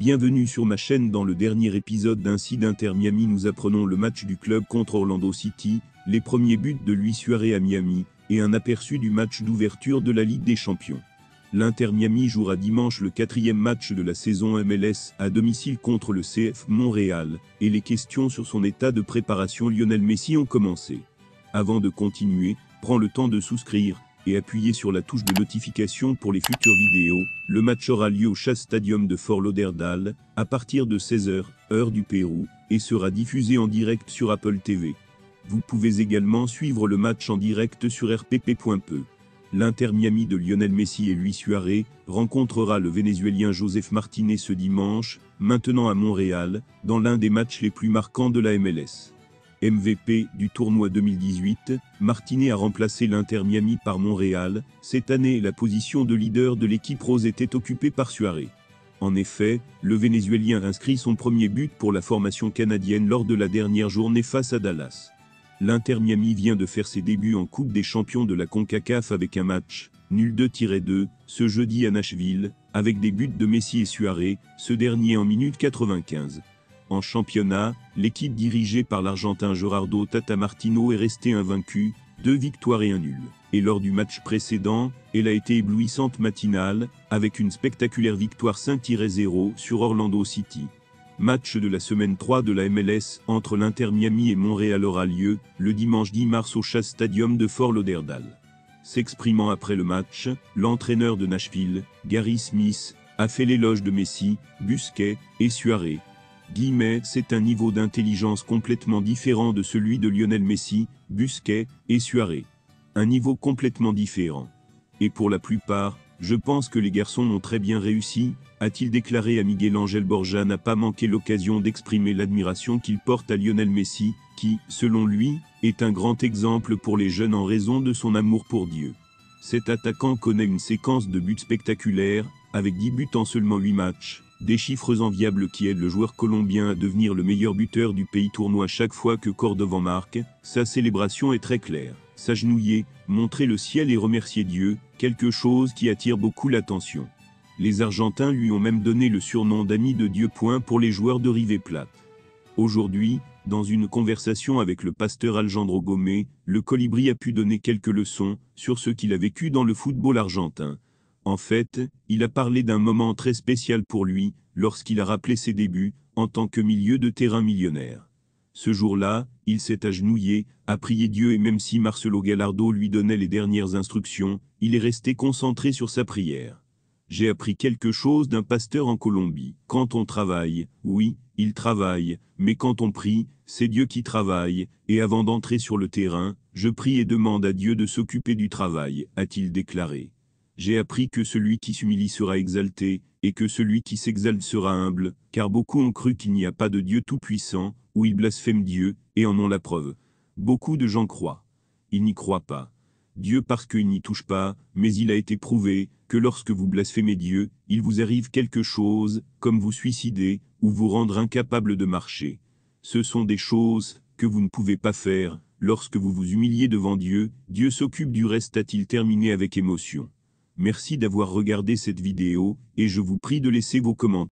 Bienvenue sur ma chaîne. Dans le dernier épisode d'Ainsi d'Inter Miami, nous apprenons le match du club contre Orlando City, les premiers buts de Luis Suarez à Miami, et un aperçu du match d'ouverture de la Ligue des Champions. L'Inter Miami jouera dimanche le 4e match de la saison MLS à domicile contre le CF Montréal, et les questions sur son état de préparation Lionel Messi ont commencé. Avant de continuer, prends le temps de souscrire et appuyez sur la touche de notification pour les futures vidéos. Le match aura lieu au Chase Stadium de Fort Lauderdale, à partir de 16h, heure du Pérou, et sera diffusé en direct sur Apple TV. Vous pouvez également suivre le match en direct sur rpp.pe. L'Inter Miami de Lionel Messi et Luis Suarez rencontrera le Vénézuélien Joseph Martinez ce dimanche, maintenant à Montréal, dans l'un des matchs les plus marquants de la MLS. MVP du tournoi 2018, Martinez a remplacé l'Inter Miami par Montréal. Cette année, la position de leader de l'équipe rose était occupée par Suarez. En effet, le Vénézuélien inscrit son premier but pour la formation canadienne lors de la dernière journée face à Dallas. L'Inter Miami vient de faire ses débuts en Coupe des Champions de la CONCACAF avec un match nul 2-2 ce jeudi à Nashville, avec des buts de Messi et Suarez, ce dernier en minute 95. En championnat, l'équipe dirigée par l'Argentin Gerardo Tata Martino est restée invaincue, 2 victoires et 1 nul. Et lors du match précédent, elle a été éblouissante matinale, avec une spectaculaire victoire 5-0 sur Orlando City. Match de la semaine 3 de la MLS entre l'Inter Miami et Montréal aura lieu le dimanche 10 mars au Chase Stadium de Fort Lauderdale. S'exprimant après le match, l'entraîneur de Nashville, Gary Smith, a fait l'éloge de Messi, Busquets et Suarez. C'est un niveau d'intelligence complètement différent de celui de Lionel Messi, Busquets et Suarez. Un niveau complètement différent. Et pour la plupart, je pense que les garçons ont très bien réussi, a-t-il déclaré à Miguel Angel Borja. N'a pas manqué l'occasion d'exprimer l'admiration qu'il porte à Lionel Messi, qui, selon lui, est un grand exemple pour les jeunes en raison de son amour pour Dieu. Cet attaquant connaît une séquence de buts spectaculaires, avec 10 buts en seulement 8 matchs. Des chiffres enviables qui aident le joueur colombien à devenir le meilleur buteur du pays tournoi chaque fois que Cordovan marque. Sa célébration est très claire. S'agenouiller, montrer le ciel et remercier Dieu, quelque chose qui attire beaucoup l'attention. Les Argentins lui ont même donné le surnom d'ami de Dieu. Pour les joueurs de River Plate. Aujourd'hui, dans une conversation avec le pasteur Alejandro Gomez, le Colibri a pu donner quelques leçons sur ce qu'il a vécu dans le football argentin. En fait, il a parlé d'un moment très spécial pour lui, lorsqu'il a rappelé ses débuts, en tant que milieu de terrain millionnaire. Ce jour-là, il s'est agenouillé, a prié Dieu et même si Marcelo Gallardo lui donnait les dernières instructions, il est resté concentré sur sa prière. J'ai appris quelque chose d'un pasteur en Colombie. Quand on travaille, oui, il travaille, mais quand on prie, c'est Dieu qui travaille, et avant d'entrer sur le terrain, je prie et demande à Dieu de s'occuper du travail, a-t-il déclaré. J'ai appris que celui qui s'humilie sera exalté, et que celui qui s'exalte sera humble, car beaucoup ont cru qu'il n'y a pas de Dieu tout-puissant, ou ils blasphèment Dieu, et en ont la preuve. Beaucoup de gens croient. Ils n'y croient pas. Dieu parce qu'il n'y touche pas, mais il a été prouvé que lorsque vous blasphémez Dieu, il vous arrive quelque chose, comme vous suicider, ou vous rendre incapable de marcher. Ce sont des choses que vous ne pouvez pas faire. Lorsque vous vous humiliez devant Dieu, Dieu s'occupe du reste, a-t-il terminé avec émotion. Merci d'avoir regardé cette vidéo, et je vous prie de laisser vos commentaires.